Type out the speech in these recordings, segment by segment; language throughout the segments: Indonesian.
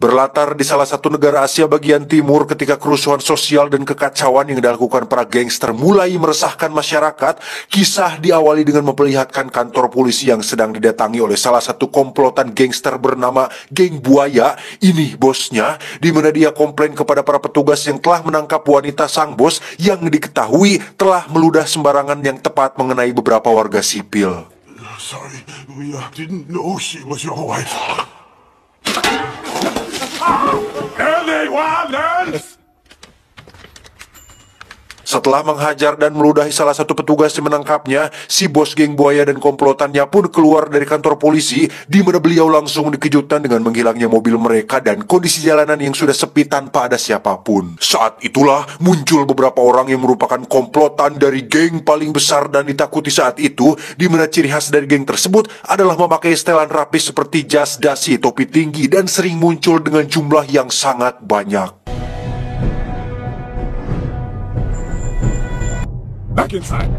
Berlatar di salah satu negara Asia bagian timur ketika kerusuhan sosial dan kekacauan yang dilakukan para gangster mulai meresahkan masyarakat, kisah diawali dengan memperlihatkan kantor polisi yang sedang didatangi oleh salah satu komplotan gangster bernama Geng Buaya. Ini bosnya, di mana dia komplain kepada para petugas yang telah menangkap wanita sang bos yang diketahui telah meludah sembarangan yang tepat mengenai beberapa warga sipil. Sorry, we didn't know she was your wife. Setelah menghajar dan meludahi salah satu petugas yang menangkapnya, si bos geng buaya dan komplotannya pun keluar dari kantor polisi, di mana beliau langsung dikejutkan dengan menghilangnya mobil mereka dan kondisi jalanan yang sudah sepi tanpa ada siapapun. Saat itulah muncul beberapa orang yang merupakan komplotan dari geng paling besar dan ditakuti saat itu, di mana ciri khas dari geng tersebut adalah memakai setelan rapi seperti jas, dasi, topi tinggi, dan sering muncul dengan jumlah yang sangat banyak. Back inside.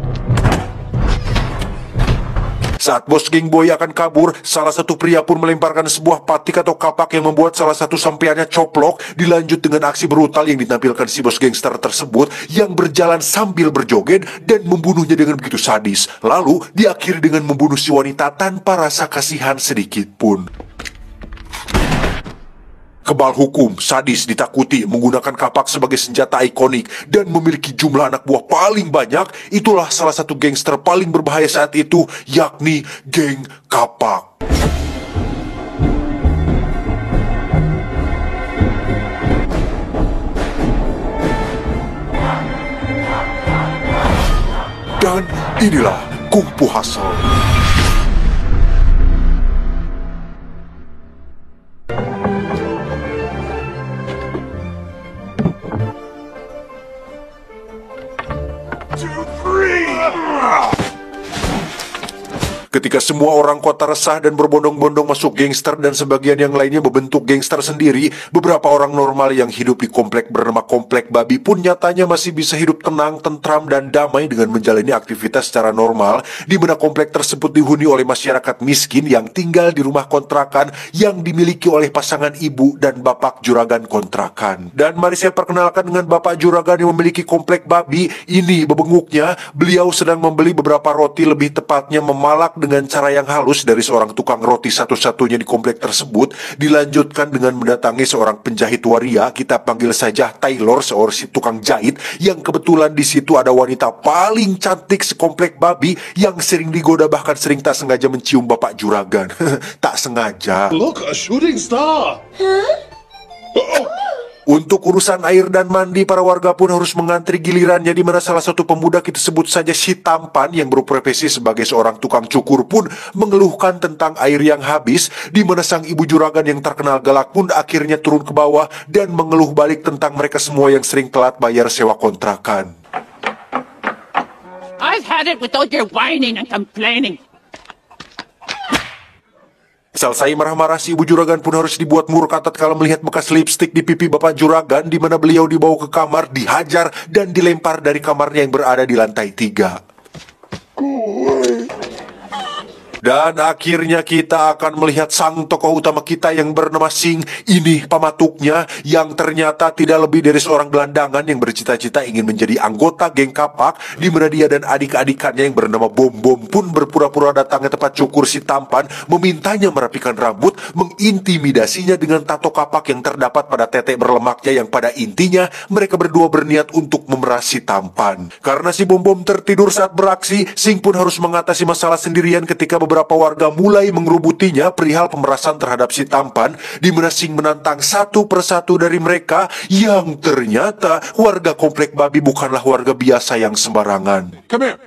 Saat bos geng boy akan kabur, salah satu pria pun melemparkan sebuah patik atau kapak yang membuat salah satu sampeannya coplok. Dilanjut dengan aksi brutal yang ditampilkan si bos gangster tersebut yang berjalan sambil berjoget dan membunuhnya dengan begitu sadis. Lalu diakhiri dengan membunuh si wanita tanpa rasa kasihan sedikit pun. Kebal hukum, sadis, ditakuti, menggunakan kapak sebagai senjata ikonik, dan memiliki jumlah anak buah paling banyak, itulah salah satu gangster paling berbahaya saat itu, yakni Geng Kapak. Dan inilah Kung Fu Hustle. Ketika semua orang kota resah dan berbondong-bondong masuk gangster dan sebagian yang lainnya membentuk gangster sendiri, beberapa orang normal yang hidup di komplek bernama Komplek Babi pun nyatanya masih bisa hidup tenang, tentram, dan damai dengan menjalani aktivitas secara normal, di mana komplek tersebut dihuni oleh masyarakat miskin yang tinggal di rumah kontrakan yang dimiliki oleh pasangan ibu dan bapak juragan kontrakan. Dan mari saya perkenalkan dengan bapak juragan yang memiliki Komplek Babi. Ini bebenguknya, beliau sedang membeli beberapa roti, lebih tepatnya memalak dengan cara yang halus dari seorang tukang roti satu-satunya di komplek tersebut. Dilanjutkan dengan mendatangi seorang penjahit waria, kita panggil saja Taylor, seorang si tukang jahit, yang kebetulan di situ ada wanita paling cantik sekomplek Babi yang sering digoda, bahkan sering tak sengaja mencium bapak juragan. Tak sengaja. Look, a shooting star. Untuk urusan air dan mandi, para warga pun harus mengantri gilirannya, di mana salah satu pemuda, kita sebut saja si tampan, yang berprofesi sebagai seorang tukang cukur pun mengeluhkan tentang air yang habis, di mana sang ibu juragan yang terkenal galak pun akhirnya turun ke bawah dan mengeluh balik tentang mereka semua yang sering telat bayar sewa kontrakan. I've had it with all your whining and complaining. Selesai marah-marah, si ibu juragan pun harus dibuat murka tatkala melihat bekas lipstik di pipi bapak juragan, di mana beliau dibawa ke kamar, dihajar, dan dilempar dari kamarnya yang berada di lantai 3. Dan akhirnya kita akan melihat sang tokoh utama kita yang bernama Sing. Ini pamatuknya yang ternyata tidak lebih dari seorang gelandangan yang bercita-cita ingin menjadi anggota geng kapak, di mana dia dan adik-adikannya yang bernama Bom Bom pun berpura-pura datang ke tempat cukur si tampan, memintanya merapikan rambut, mengintimidasinya dengan tato kapak yang terdapat pada tetek berlemaknya, yang pada intinya mereka berdua berniat untuk memeras si tampan. Karena si Bom Bom tertidur saat beraksi, Sing pun harus mengatasi masalah sendirian ketika beberapa warga mulai mengerubutinya perihal pemerasan terhadap si tampan, di mana Sing menantang satu persatu dari mereka, yang ternyata warga Komplek Babi bukanlah warga biasa yang sembarangan. Come here.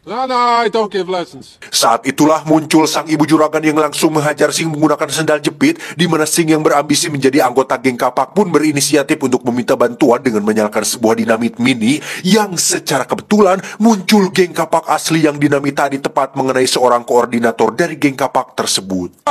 No, I don't give lessons. Saat itulah muncul sang ibu juragan yang langsung menghajar Sing menggunakan sendal jepit, di mana Sing yang berambisi menjadi anggota geng kapak pun berinisiatif untuk meminta bantuan dengan menyalakan sebuah dinamit mini, yang secara kebetulan muncul geng kapak asli yang dinamit tadi tepat mengenai seorang koordinator dari geng kapak tersebut.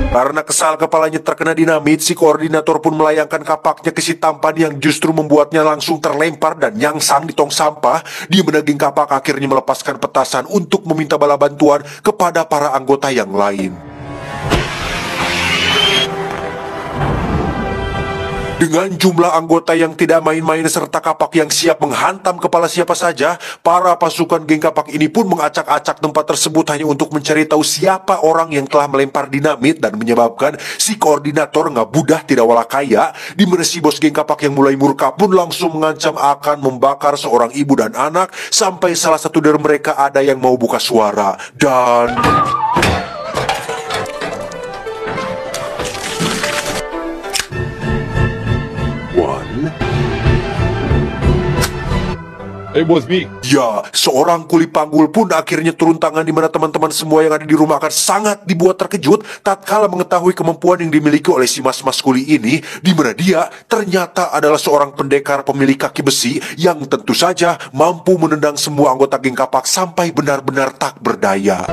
Karena kesal kepalanya terkena dinamit, si koordinator pun melayangkan kapaknya ke si tampan yang justru membuatnya langsung terlempar dan nyangsang di tong sampah. Di menaging kapak akhirnya melepaskan petasan untuk meminta bala bantuan kepada para anggota yang lain. Dengan jumlah anggota yang tidak main-main serta kapak yang siap menghantam kepala siapa saja, para pasukan geng kapak ini pun mengacak-acak tempat tersebut hanya untuk mencari tahu siapa orang yang telah melempar dinamit dan menyebabkan si koordinator ngabudah tidak wala kaya, di mana si bos geng kapak yang mulai murka pun langsung mengancam akan membakar seorang ibu dan anak, sampai salah satu dari mereka ada yang mau buka suara. Dan It was me. ya, seorang kuli panggul pun akhirnya turun tangan, di mana teman-teman semua yang ada di rumah akan sangat dibuat terkejut tatkala mengetahui kemampuan yang dimiliki oleh si mas-mas kuli ini, di mana dia ternyata adalah seorang pendekar pemilik kaki besi yang tentu saja mampu menendang semua anggota geng kapak sampai benar-benar tak berdaya.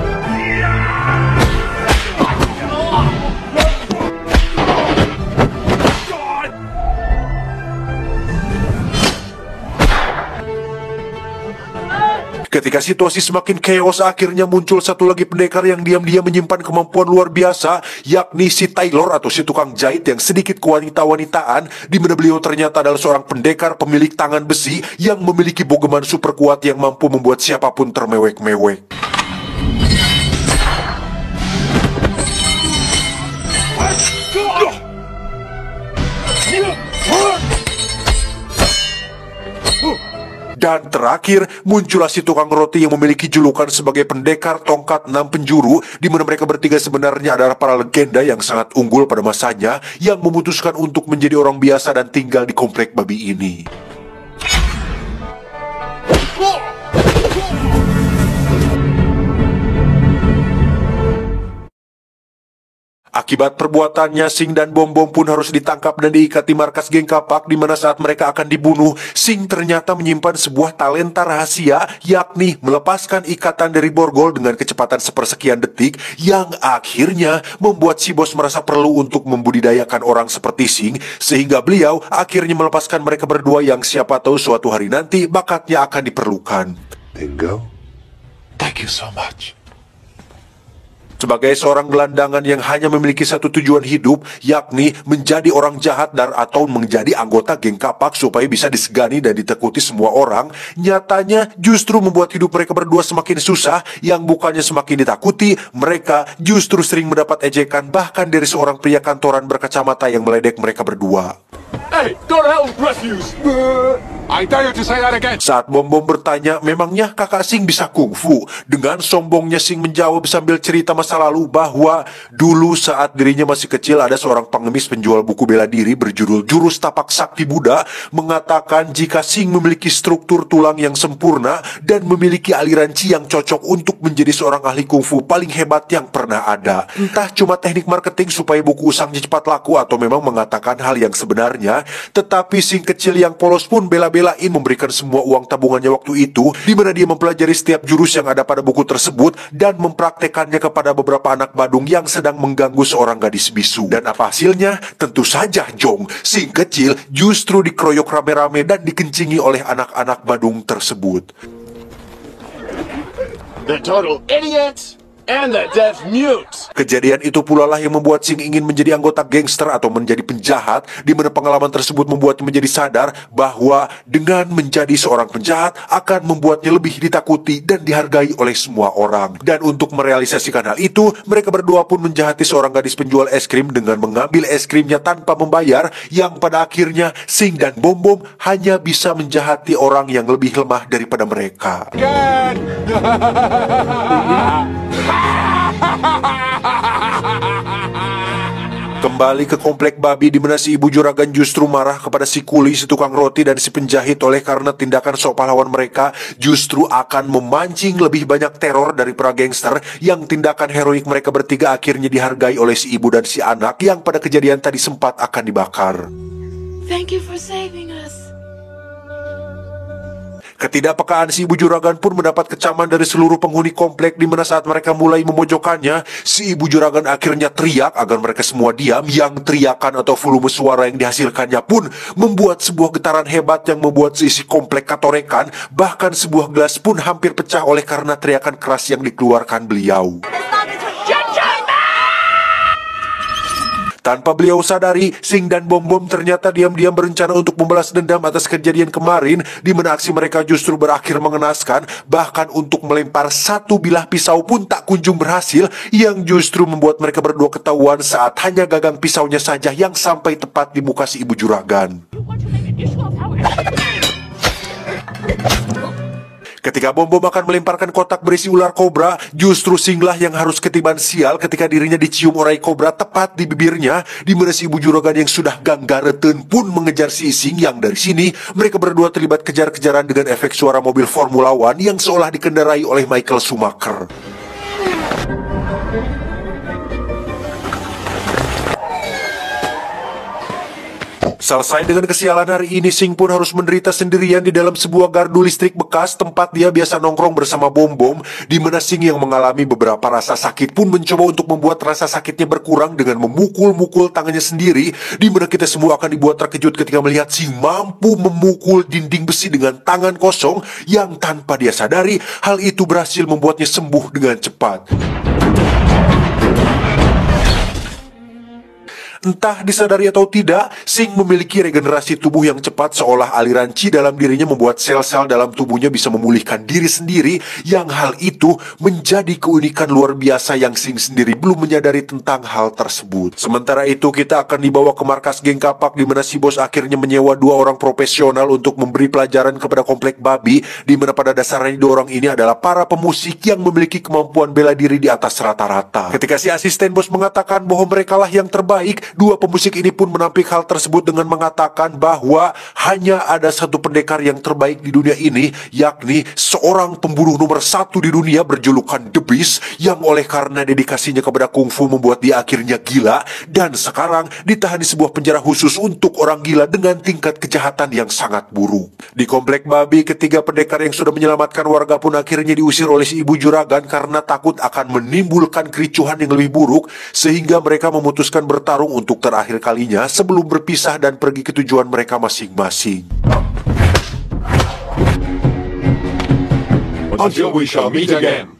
Ketika situasi semakin chaos, akhirnya muncul satu lagi pendekar yang diam-diam menyimpan kemampuan luar biasa, yakni si Taylor atau si tukang jahit yang sedikit kewanita-wanitaan, di mana beliau ternyata adalah seorang pendekar pemilik tangan besi yang memiliki bogeman super kuat yang mampu membuat siapapun termewek-mewek. Dan terakhir, muncullah si tukang roti yang memiliki julukan sebagai pendekar tongkat 6 penjuru, di mana mereka bertiga sebenarnya adalah para legenda yang sangat unggul pada masanya, yang memutuskan untuk menjadi orang biasa dan tinggal di komplek babi ini. Akibat perbuatannya, Sing dan Bom Bom pun harus ditangkap dan diikat di markas geng kapak, di mana saat mereka akan dibunuh, Sing ternyata menyimpan sebuah talenta rahasia, yakni melepaskan ikatan dari borgol dengan kecepatan sepersekian detik, yang akhirnya membuat si bos merasa perlu untuk membudidayakan orang seperti Sing, sehingga beliau akhirnya melepaskan mereka berdua yang siapa tahu suatu hari nanti bakatnya akan diperlukan. Bingo. Thank you so much. Sebagai seorang gelandangan yang hanya memiliki satu tujuan hidup, yakni menjadi orang jahat dan atau menjadi anggota geng kapak supaya bisa disegani dan ditekuti semua orang, nyatanya justru membuat hidup mereka berdua semakin susah, yang bukannya semakin ditakuti, mereka justru sering mendapat ejekan bahkan dari seorang pria kantoran berkacamata yang meledek mereka berdua. Hey, go to hell with refuse. I dare you to say that again. Saat Bom Bom bertanya, memangnya kakak Sing bisa kungfu? Dengan sombongnya Sing menjawab sambil cerita masa lalu bahwa dulu saat dirinya masih kecil ada seorang pengemis penjual buku bela diri berjudul Jurus Tapak Sakti Buddha mengatakan jika Sing memiliki struktur tulang yang sempurna dan memiliki aliran chi yang cocok untuk menjadi seorang ahli kungfu paling hebat yang pernah ada. Entah cuma teknik marketing supaya buku usangnya cepat laku atau memang mengatakan hal yang sebenarnya, tetapi Sing kecil yang polos pun belain memberikan semua uang tabungannya waktu itu, di mana dia mempelajari setiap jurus yang ada pada buku tersebut dan mempraktekannya kepada beberapa anak badung yang sedang mengganggu seorang gadis bisu. Dan apa hasilnya? Tentu saja, Jong, Sing kecil justru dikeroyok rame-rame dan dikencingi oleh anak-anak badung tersebut. The total idiots and the deaf mute. Kejadian itu pula lah yang membuat Sing ingin menjadi anggota gangster atau menjadi penjahat, di mana pengalaman tersebut membuatnya menjadi sadar bahwa dengan menjadi seorang penjahat akan membuatnya lebih ditakuti dan dihargai oleh semua orang. Dan untuk merealisasikan hal itu, mereka berdua pun menjahati seorang gadis penjual es krim dengan mengambil es krimnya tanpa membayar, yang pada akhirnya Sing dan Bom Bom hanya bisa menjahati orang yang lebih lemah daripada mereka. Kembali ke komplek babi, di mana si ibu juragan justru marah kepada si kuli, si tukang roti, dan si penjahit oleh karena tindakan sok pahlawan mereka justru akan memancing lebih banyak teror dari para gangster, yang tindakan heroik mereka bertiga akhirnya dihargai oleh si ibu dan si anak yang pada kejadian tadi sempat akan dibakar. Thank you for saving us. Ketidakpekaan si ibu juragan pun mendapat kecaman dari seluruh penghuni komplek, di mana saat mereka mulai memojokkannya, si ibu juragan akhirnya teriak agar mereka semua diam. Yang teriakan atau volume suara yang dihasilkannya pun membuat sebuah getaran hebat yang membuat seisi komplek katorekan. Bahkan sebuah gelas pun hampir pecah oleh karena teriakan keras yang dikeluarkan beliau. Tanpa beliau sadari, Sing dan Bom Bom ternyata diam-diam berencana untuk membalas dendam atas kejadian kemarin, di mana aksi mereka justru berakhir mengenaskan. Bahkan untuk melempar satu bilah pisau pun tak kunjung berhasil, yang justru membuat mereka berdua ketahuan saat hanya gagang pisaunya saja yang sampai tepat di muka si ibu juragan. Ketika Bom Bom akan melemparkan kotak berisi ular kobra, justru Singlah yang harus ketiban sial ketika dirinya dicium urai kobra tepat di bibirnya, di mana si ibu juragan yang sudah ganggareten pun mengejar si Sing. Yang dari sini mereka berdua terlibat kejar-kejaran dengan efek suara mobil Formula One yang seolah dikendarai oleh Michael Schumacher. Selesai dengan kesialan hari ini, Sing pun harus menderita sendirian di dalam sebuah gardu listrik bekas tempat dia biasa nongkrong bersama Bom Bom, di mana Sing yang mengalami beberapa rasa sakit pun mencoba untuk membuat rasa sakitnya berkurang dengan memukul-mukul tangannya sendiri, di mana kita semua akan dibuat terkejut ketika melihat Sing mampu memukul dinding besi dengan tangan kosong, yang tanpa dia sadari hal itu berhasil membuatnya sembuh dengan cepat. Entah disadari atau tidak, Sing memiliki regenerasi tubuh yang cepat, seolah aliran Qi dalam dirinya membuat sel-sel dalam tubuhnya bisa memulihkan diri sendiri, yang hal itu menjadi keunikan luar biasa yang Sing sendiri belum menyadari tentang hal tersebut. Sementara itu kita akan dibawa ke markas geng kapak, di mana si bos akhirnya menyewa 2 orang profesional untuk memberi pelajaran kepada komplek babi, di mana pada dasarnya 2 orang ini adalah para pemusik yang memiliki kemampuan bela diri di atas rata-rata. Ketika si asisten bos mengatakan bahwa mereka lah yang terbaik, 2 pemusik ini pun menampik hal tersebut dengan mengatakan bahwa hanya ada satu pendekar yang terbaik di dunia ini, yakni seorang pembunuh nomor 1 di dunia berjulukan The Beast, yang oleh karena dedikasinya kepada kungfu membuat dia akhirnya gila dan sekarang ditahan di sebuah penjara khusus untuk orang gila dengan tingkat kejahatan yang sangat buruk. Di komplek babi, ketiga pendekar yang sudah menyelamatkan warga pun akhirnya diusir oleh si ibu juragan karena takut akan menimbulkan kericuhan yang lebih buruk, sehingga mereka memutuskan bertarung untuk terakhir kalinya sebelum berpisah dan pergi ke tujuan mereka masing-masing. Until we shall meet again.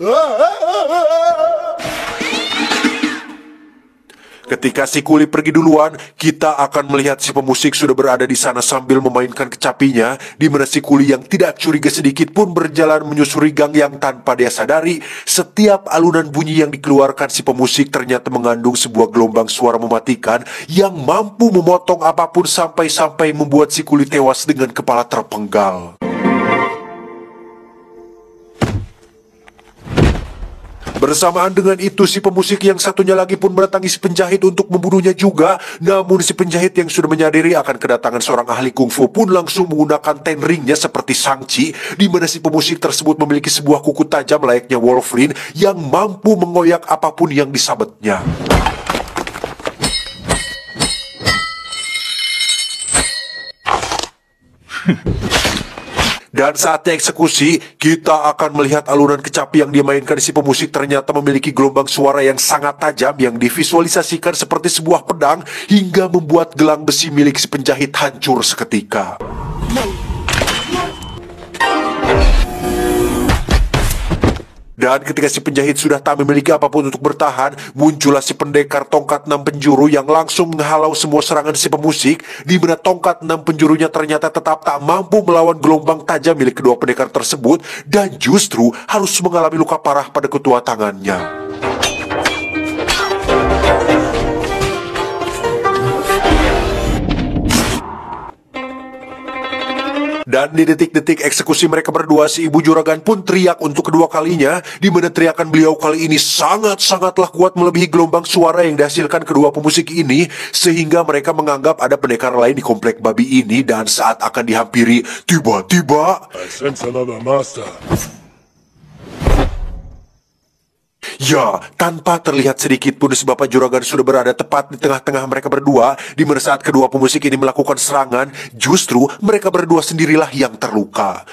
Ketika si kuli pergi duluan, kita akan melihat si pemusik sudah berada di sana sambil memainkan kecapinya, di mana si kuli yang tidak curiga sedikit pun berjalan menyusuri gang yang tanpa dia sadari, setiap alunan bunyi yang dikeluarkan si pemusik ternyata mengandung sebuah gelombang suara mematikan yang mampu memotong apapun sampai-sampai membuat si kuli tewas dengan kepala terpenggal. Bersamaan dengan itu, si pemusik yang satunya lagi pun mendatangi si penjahit untuk membunuhnya juga. Namun si penjahit yang sudah menyadari akan kedatangan seorang ahli kungfu pun langsung menggunakan ten ringnya seperti Shang-Chi, di mana si pemusik tersebut memiliki sebuah kuku tajam layaknya Wolverine yang mampu mengoyak apapun yang disabetnya. Dan saatnya eksekusi, kita akan melihat alunan kecapi yang dimainkan si pemusik ternyata memiliki gelombang suara yang sangat tajam yang divisualisasikan seperti sebuah pedang hingga membuat gelang besi milik si penjahit hancur seketika. Dan ketika si penjahit sudah tak memiliki apapun untuk bertahan, muncullah si pendekar tongkat 6 penjuru yang langsung menghalau semua serangan si pemusik, di mana tongkat 6 penjurunya ternyata tetap tak mampu melawan gelombang tajam milik kedua pendekar tersebut, dan justru harus mengalami luka parah pada ketua tangannya. Dan di detik-detik eksekusi mereka berdua, si ibu juragan pun teriak untuk kedua kalinya, di mana teriakan beliau kali ini sangat-sangatlah kuat melebihi gelombang suara yang dihasilkan kedua pemusik ini, sehingga mereka menganggap ada pendekar lain di komplek babi ini. Dan saat akan dihampiri, tiba-tiba I sense another master. Ya, tanpa terlihat sedikit pun si Bapak Juragan sudah berada tepat di tengah-tengah mereka berdua. Di mana saat kedua pemusik ini melakukan serangan, justru mereka berdua sendirilah yang terluka.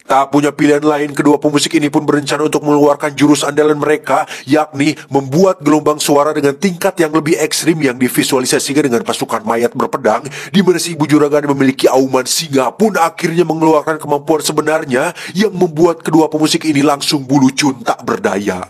Tak punya pilihan lain, kedua pemusik ini pun berencana untuk mengeluarkan jurus andalan mereka, yakni membuat gelombang suara dengan tingkat yang lebih ekstrim yang divisualisasikan dengan pasukan mayat berpedang, di mana si Ibu Juragan memiliki auman singa pun akhirnya mengeluarkan kemampuan sebenarnya yang membuat kedua pemusik ini langsung bulu cun tak berdaya.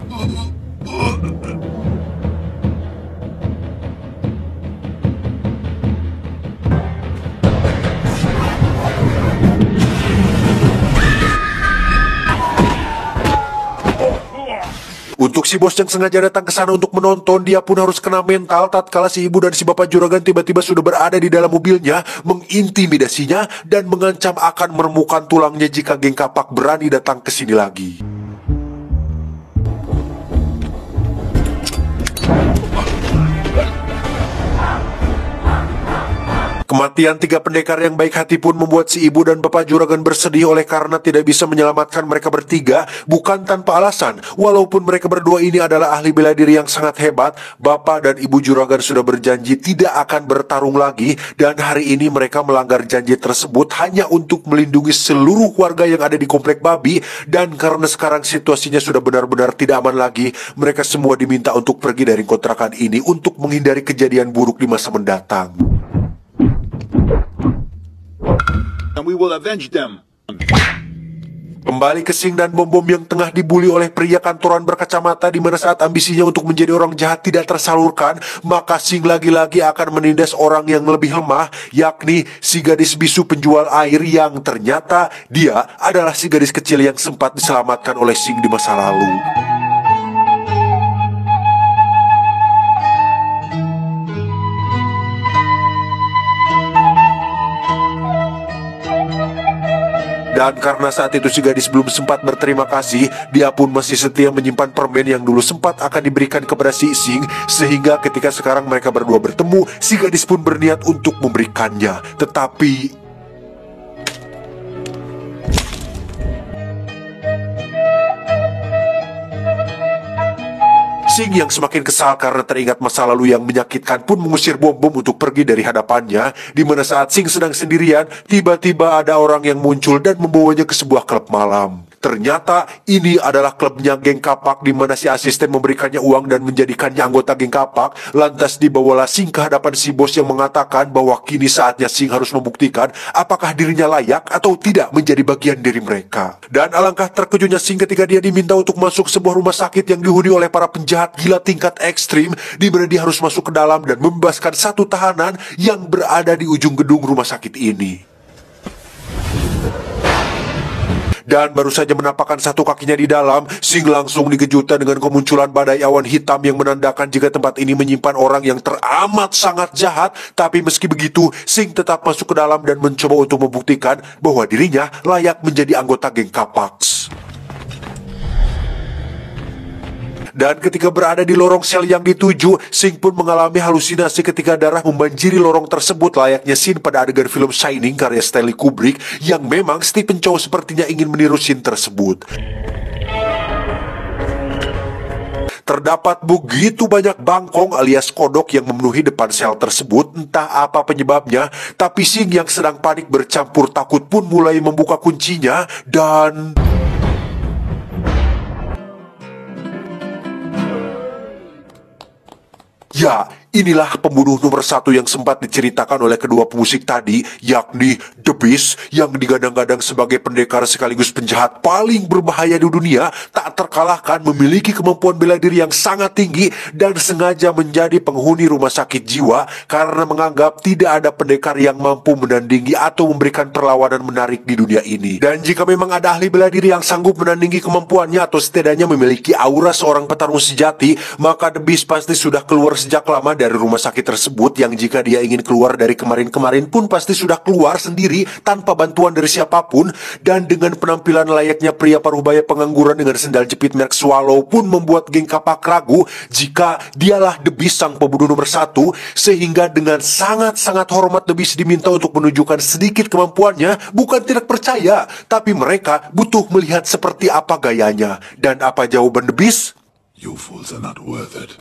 Untuk si bos yang sengaja datang ke sana untuk menonton, dia pun harus kena mental tatkala si ibu dan si bapak juragan tiba-tiba sudah berada di dalam mobilnya, mengintimidasinya dan mengancam akan meremukan tulangnya jika geng kapak berani datang ke sini lagi. Kematian tiga pendekar yang baik hati pun membuat si ibu dan bapak juragan bersedih oleh karena tidak bisa menyelamatkan mereka bertiga, bukan tanpa alasan. Walaupun mereka berdua ini adalah ahli bela diri yang sangat hebat, bapak dan ibu juragan sudah berjanji tidak akan bertarung lagi, dan hari ini mereka melanggar janji tersebut hanya untuk melindungi seluruh warga yang ada di komplek babi. Dan karena sekarang situasinya sudah benar-benar tidak aman lagi, mereka semua diminta untuk pergi dari kontrakan ini untuk menghindari kejadian buruk di masa mendatang. And we will avenge them. Kembali ke Sing dan Bom Bom yang tengah dibully oleh pria kantoran berkacamata, di mana saat ambisinya untuk menjadi orang jahat tidak tersalurkan, maka Sing lagi-lagi akan menindas orang yang lebih lemah, yakni si gadis bisu penjual air yang ternyata dia adalah si gadis kecil yang sempat diselamatkan oleh Sing di masa lalu. Dan karena saat itu si gadis belum sempat berterima kasih, dia pun masih setia menyimpan permen yang dulu sempat akan diberikan kepada si Sing, sehingga ketika sekarang mereka berdua bertemu, si gadis pun berniat untuk memberikannya. Tetapi Sing yang semakin kesal karena teringat masa lalu yang menyakitkan pun mengusir Bom Bom untuk pergi dari hadapannya, di mana saat Sing sedang sendirian, tiba-tiba ada orang yang muncul dan membawanya ke sebuah klub malam. Ternyata ini adalah klubnya geng kapak, di mana si asisten memberikannya uang dan menjadikannya anggota geng kapak. Lantas dibawalah Sing ke hadapan si bos yang mengatakan bahwa kini saatnya Sing harus membuktikan apakah dirinya layak atau tidak menjadi bagian dari mereka. Dan alangkah terkejutnya Sing ketika dia diminta untuk masuk sebuah rumah sakit yang dihuni oleh para penjahat gila tingkat ekstrim, di mana dia harus masuk ke dalam dan membebaskan satu tahanan yang berada di ujung gedung rumah sakit ini. Dan baru saja menampakkan satu kakinya di dalam, Sing langsung dikejutkan dengan kemunculan badai awan hitam yang menandakan jika tempat ini menyimpan orang yang teramat sangat jahat. Tapi meski begitu, Sing tetap masuk ke dalam dan mencoba untuk membuktikan bahwa dirinya layak menjadi anggota geng Kapaks. Dan ketika berada di lorong sel yang dituju, Sing pun mengalami halusinasi ketika darah membanjiri lorong tersebut, layaknya scene pada adegan film Shining karya Stanley Kubrick, yang memang Stephen Chow sepertinya ingin meniru scene tersebut. Terdapat begitu banyak bangkong alias kodok yang memenuhi depan sel tersebut, entah apa penyebabnya, tapi Sing yang sedang panik bercampur takut pun mulai membuka kuncinya dan... Ya, inilah pembunuh nomor satu yang sempat diceritakan oleh kedua pemusik tadi, yakni The Beast, yang digadang-gadang sebagai pendekar sekaligus penjahat paling berbahaya di dunia, tak terkalahkan, memiliki kemampuan bela diri yang sangat tinggi, dan sengaja menjadi penghuni rumah sakit jiwa karena menganggap tidak ada pendekar yang mampu menandingi atau memberikan perlawanan menarik di dunia ini. Dan jika memang ada ahli bela diri yang sanggup menandingi kemampuannya atau setidaknya memiliki aura seorang petarung sejati, maka The Beast pasti sudah keluar sejak lama dari rumah sakit tersebut yang jika dia ingin keluar dari kemarin-kemarin pun pasti sudah keluar sendiri tanpa bantuan dari siapapun. Dan dengan penampilan layaknya pria paruh baya pengangguran dengan sendal jepit merek Swallow pun membuat geng kapak ragu jika dialah The Beast sang pembunuh nomor 1, sehingga dengan sangat-sangat hormat The Beast diminta untuk menunjukkan sedikit kemampuannya. Bukan tidak percaya, tapi mereka butuh melihat seperti apa gayanya. Dan apa jawaban The Beast? You fools are not worth it.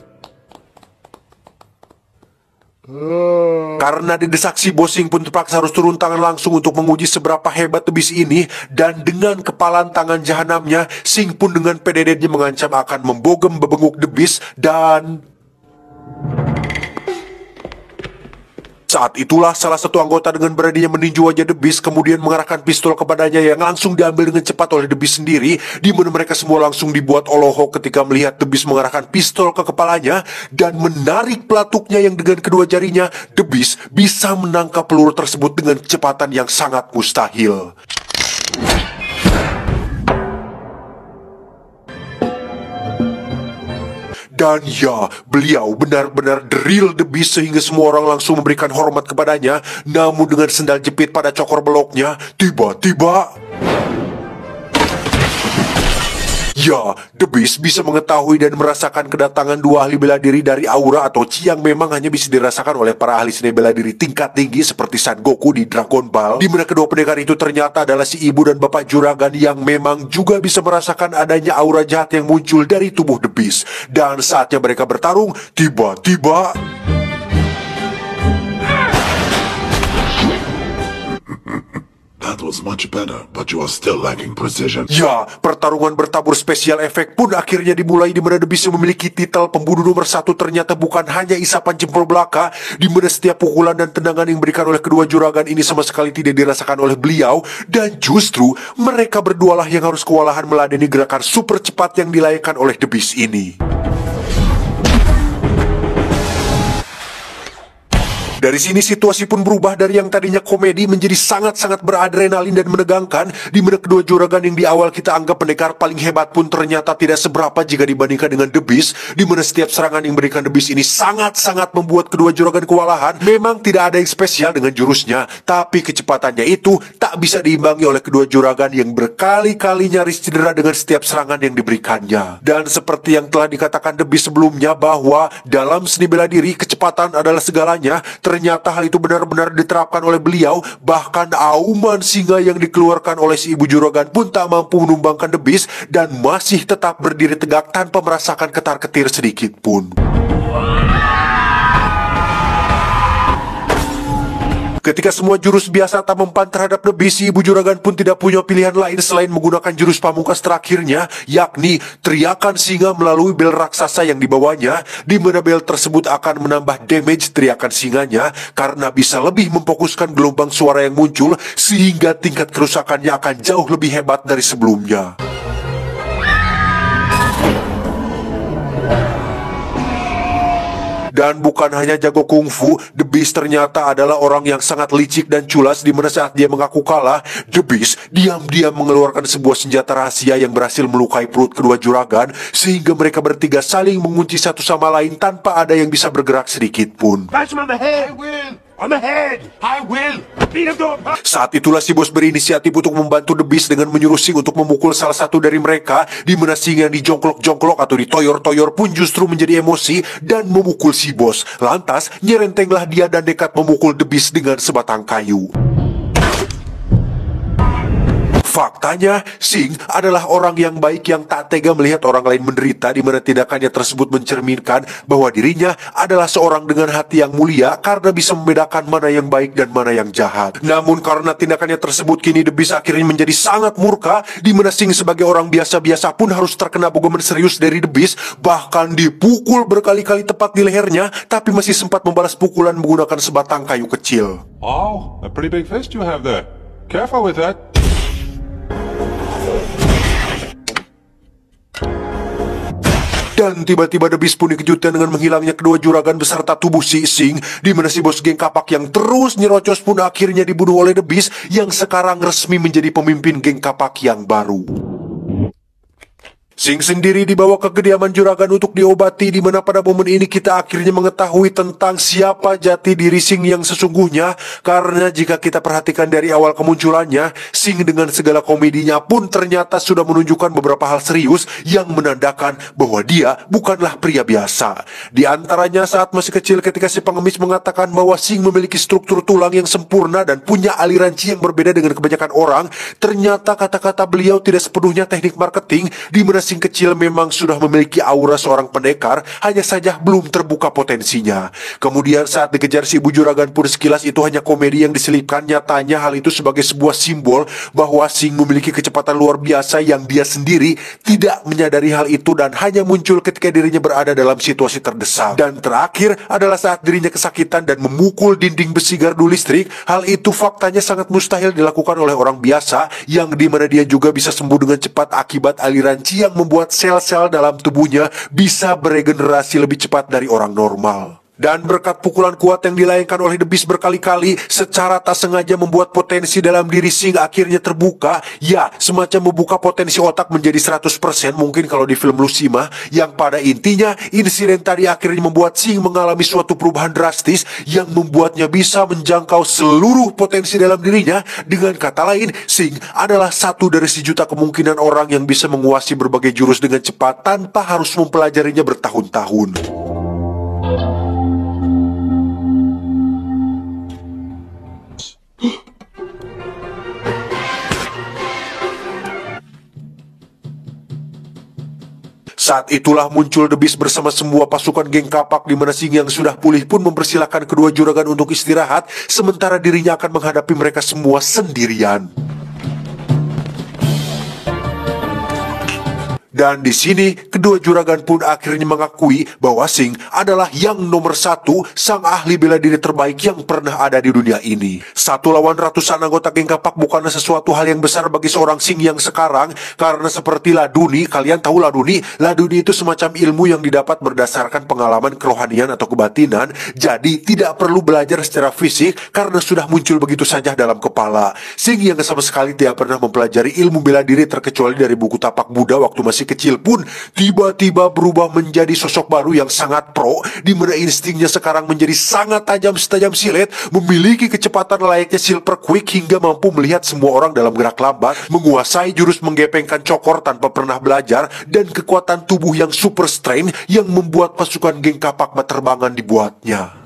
Karena didesak si bos, Sing pun terpaksa harus turun tangan langsung untuk menguji seberapa hebat The Beast ini. Dan dengan kepalan tangan jahanamnya, Sing pun dengan PDD-nya mengancam akan membogem bebenguk The Beast. Dan saat itulah salah satu anggota dengan beraninya meninju wajah The Beast, kemudian mengarahkan pistol kepadanya yang langsung diambil dengan cepat oleh The Beast sendiri, di mana mereka semua langsung dibuat olohok ketika melihat The Beast mengarahkan pistol ke kepalanya dan menarik pelatuknya yang dengan kedua jarinya. The Beast bisa menangkap peluru tersebut dengan kecepatan yang sangat mustahil. Dan ya, beliau benar-benar the real The Beast sehingga semua orang langsung memberikan hormat kepadanya. Namun dengan sendal jepit pada cokor beloknya, tiba-tiba ya, The Beast bisa mengetahui dan merasakan kedatangan dua ahli bela diri dari aura atau Chi yang memang hanya bisa dirasakan oleh para ahli seni bela diri tingkat tinggi seperti Son Goku di Dragon Ball, di mana kedua pendekar itu ternyata adalah si ibu dan bapak juragan yang memang juga bisa merasakan adanya aura jahat yang muncul dari tubuh The Beast. Dan saatnya mereka bertarung, tiba-tiba That was much better, but you are still lacking precision. ya, pertarungan bertabur spesial efek pun akhirnya dimulai, di mana The Beast memiliki titel pembunuh nomor 1 ternyata bukan hanya isapan jempol belaka, di mana setiap pukulan dan tendangan yang diberikan oleh kedua juragan ini sama sekali tidak dirasakan oleh beliau. Dan justru mereka berdualah yang harus kewalahan meladeni gerakan super cepat yang dilayangkan oleh The Beast ini. Dari sini situasi pun berubah dari yang tadinya komedi menjadi sangat-sangat beradrenalin dan menegangkan, di mana kedua juragan yang di awal kita anggap pendekar paling hebat pun ternyata tidak seberapa jika dibandingkan dengan The Beast, di mana setiap serangan yang diberikan The Beast ini sangat-sangat membuat kedua juragan kewalahan. Memang tidak ada yang spesial dengan jurusnya, tapi kecepatannya itu tak bisa diimbangi oleh kedua juragan yang berkali-kali nyaris cedera dengan setiap serangan yang diberikannya. Dan seperti yang telah dikatakan The Beast sebelumnya bahwa dalam seni bela diri kecepatan adalah segalanya, ternyata hal itu benar-benar diterapkan oleh beliau. Bahkan auman singa yang dikeluarkan oleh si ibu juragan pun tak mampu menumbangkan The Beast dan masih tetap berdiri tegak tanpa merasakan ketar-ketir sedikit pun. Ketika semua jurus biasa tak mempan terhadap The Beast, si ibu juragan pun tidak punya pilihan lain selain menggunakan jurus pamungkas terakhirnya, yakni teriakan singa melalui bel raksasa yang dibawanya, di mana bel tersebut akan menambah damage teriakan singanya karena bisa lebih memfokuskan gelombang suara yang muncul, sehingga tingkat kerusakannya akan jauh lebih hebat dari sebelumnya. Dan bukan hanya jago kungfu, The Beast ternyata adalah orang yang sangat licik dan culas, di mana saat dia mengaku kalah, The Beast diam-diam mengeluarkan sebuah senjata rahasia yang berhasil melukai perut kedua juragan, sehingga mereka bertiga saling mengunci satu sama lain tanpa ada yang bisa bergerak sedikit pun. Bash him on the head! I will! On the head! I will! Beat him to a... Saat itulah si bos berinisiatif untuk membantu The Beast dengan menyuruh Sing untuk memukul salah satu dari mereka, di mana Sing yang dijongklok-jongklok atau ditoyor-toyor pun justru menjadi emosi dan memukul si bos. Lantas nyerentenglah dia dan nekat memukul The Beast dengan sebatang kayu. Faktanya, Sing adalah orang yang baik yang tak tega melihat orang lain menderita, di mana tindakannya tersebut mencerminkan bahwa dirinya adalah seorang dengan hati yang mulia karena bisa membedakan mana yang baik dan mana yang jahat. Namun karena tindakannya tersebut, kini The Beast akhirnya menjadi sangat murka, di mana Sing sebagai orang biasa-biasa pun harus terkena bogoman serius dari The Beast, bahkan dipukul berkali-kali tepat di lehernya, tapi masih sempat membalas pukulan menggunakan sebatang kayu kecil. Oh, a pretty big fist you have there. Careful with that. Dan tiba-tiba The Beast pun dikejutkan dengan menghilangnya kedua juragan beserta tubuh si Sing, di mana si bos geng kapak yang terus nyerocos pun akhirnya dibunuh oleh The Beast yang sekarang resmi menjadi pemimpin geng kapak yang baru. Sing sendiri dibawa ke kediaman juragan untuk diobati, di mana pada momen ini kita akhirnya mengetahui tentang siapa jati diri Sing yang sesungguhnya. Karena jika kita perhatikan dari awal kemunculannya, Sing dengan segala komedinya pun ternyata sudah menunjukkan beberapa hal serius yang menandakan bahwa dia bukanlah pria biasa. Di antaranya saat masih kecil ketika si pengemis mengatakan bahwa Sing memiliki struktur tulang yang sempurna dan punya aliran chi yang berbeda dengan kebanyakan orang, ternyata kata-kata beliau tidak sepenuhnya teknik marketing, di mana Sing kecil memang sudah memiliki aura seorang pendekar, hanya saja belum terbuka potensinya. Kemudian saat dikejar si ibu juragan pun sekilas itu hanya komedi yang diselipkan, nyatanya hal itu sebagai sebuah simbol bahwa Sing memiliki kecepatan luar biasa yang dia sendiri tidak menyadari hal itu dan hanya muncul ketika dirinya berada dalam situasi terdesak. Dan terakhir adalah saat dirinya kesakitan dan memukul dinding besi gardu listrik. Hal itu faktanya sangat mustahil dilakukan oleh orang biasa, yang dimana dia juga bisa sembuh dengan cepat akibat aliran chi yang membuat sel-sel dalam tubuhnya bisa beregenerasi lebih cepat dari orang normal. Dan berkat pukulan kuat yang dilayangkan oleh The Beast berkali-kali, secara tak sengaja membuat potensi dalam diri Sing akhirnya terbuka. Ya, semacam membuka potensi otak menjadi 100%, mungkin kalau di film Lucy mah. Yang pada intinya, insiden tadi akhirnya membuat Sing mengalami suatu perubahan drastis yang membuatnya bisa menjangkau seluruh potensi dalam dirinya. Dengan kata lain, Sing adalah satu dari sejuta kemungkinan orang yang bisa menguasai berbagai jurus dengan cepat tanpa harus mempelajarinya bertahun-tahun. Saat itulah muncul The Beast bersama semua pasukan geng kapak, di mana Sing yang sudah pulih pun mempersilahkan kedua juragan untuk istirahat, sementara dirinya akan menghadapi mereka semua sendirian. Dan di sini, kedua juragan pun akhirnya mengakui bahwa Sing adalah yang nomor satu, sang ahli bela diri terbaik yang pernah ada di dunia ini. Satu lawan ratusan anggota geng kapak bukanlah sesuatu hal yang besar bagi seorang Sing yang sekarang, karena seperti Laduni, kalian tahu Laduni? Laduni itu semacam ilmu yang didapat berdasarkan pengalaman kerohanian atau kebatinan, jadi tidak perlu belajar secara fisik karena sudah muncul begitu saja dalam kepala. Sing yang sama sekali tidak pernah mempelajari ilmu bela diri terkecuali dari buku tapak Buddha waktu masih kecil pun, tiba-tiba berubah menjadi sosok baru yang sangat pro, di mana instingnya sekarang menjadi sangat tajam setajam silet, memiliki kecepatan layaknya Silver Quick hingga mampu melihat semua orang dalam gerak lambat, menguasai jurus menggepengkan cokor tanpa pernah belajar, dan kekuatan tubuh yang super strength yang membuat pasukan geng kapak berterbangan dibuatnya.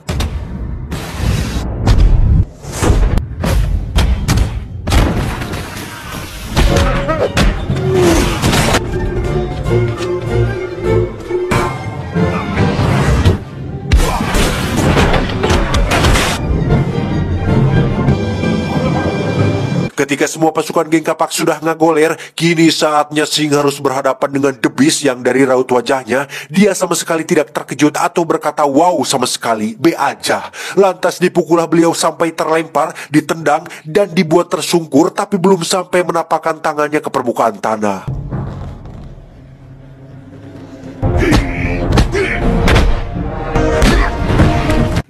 Ketika semua pasukan geng kapak sudah ngagoler, kini saatnya Sing harus berhadapan dengan The Beast yang dari raut wajahnya, dia sama sekali tidak terkejut atau berkata wow sama sekali, be aja. Lantas dipukullah beliau sampai terlempar, ditendang, dan dibuat tersungkur, tapi belum sampai menapakkan tangannya ke permukaan tanah.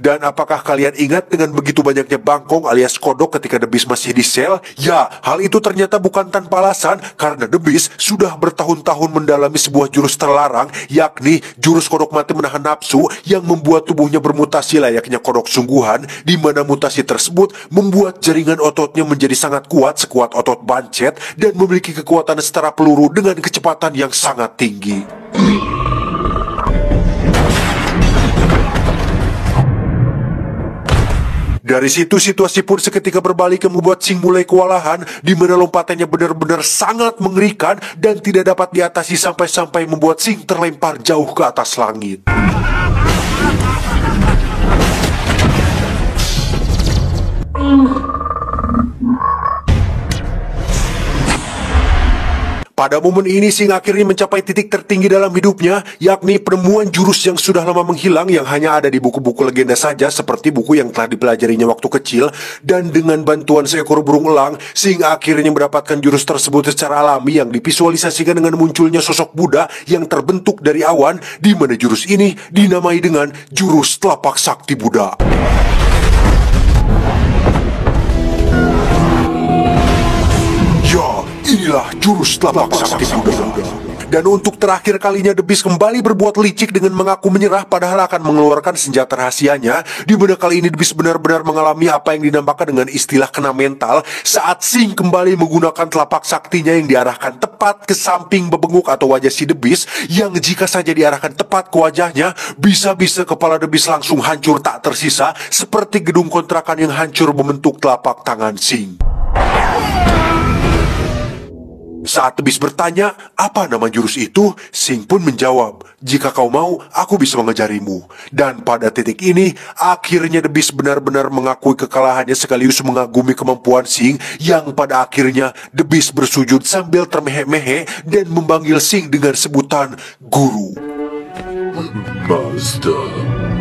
Dan apakah kalian ingat dengan begitu banyaknya bangkong alias kodok ketika The Beast masih di sel? Ya, hal itu ternyata bukan tanpa alasan, karena The Beast sudah bertahun-tahun mendalami sebuah jurus terlarang, yakni jurus kodok mati menahan nafsu, yang membuat tubuhnya bermutasi layaknya kodok sungguhan, di mana mutasi tersebut membuat jaringan ototnya menjadi sangat kuat sekuat otot bancet, dan memiliki kekuatan setara peluru dengan kecepatan yang sangat tinggi. Dari situ situasi pun seketika berbalik yang membuat Sing mulai kewalahan, di mana lompatannya benar-benar sangat mengerikan dan tidak dapat diatasi sampai-sampai membuat Sing terlempar jauh ke atas langit. Pada momen ini Sing akhirnya mencapai titik tertinggi dalam hidupnya, yakni penemuan jurus yang sudah lama menghilang yang hanya ada di buku-buku legenda saja, seperti buku yang telah dipelajarinya waktu kecil. Dan dengan bantuan seekor burung elang, Sing akhirnya mendapatkan jurus tersebut secara alami yang divisualisasikan dengan munculnya sosok Buddha yang terbentuk dari awan, di mana jurus ini dinamai dengan jurus telapak sakti Buddha. Ya, inilah jurus telapak sakti Buddha. Dan untuk terakhir kalinya The Beast kembali berbuat licik dengan mengaku menyerah padahal akan mengeluarkan senjata rahasianya, di mana kali ini The Beast benar-benar mengalami apa yang dinamakan dengan istilah kena mental saat Sing kembali menggunakan telapak saktinya yang diarahkan tepat ke samping bebenguk atau wajah si The Beast, yang jika saja diarahkan tepat ke wajahnya, bisa-bisa kepala The Beast langsung hancur tak tersisa seperti gedung kontrakan yang hancur membentuk telapak tangan Sing. Saat The Beast bertanya, apa nama jurus itu? Sing pun menjawab, jika kau mau, aku bisa mengajarimu. Dan pada titik ini, akhirnya The Beast benar-benar mengakui kekalahannya sekaligus mengagumi kemampuan Sing, yang pada akhirnya The Beast bersujud sambil termehek-mehek dan memanggil Sing dengan sebutan Guru. Master.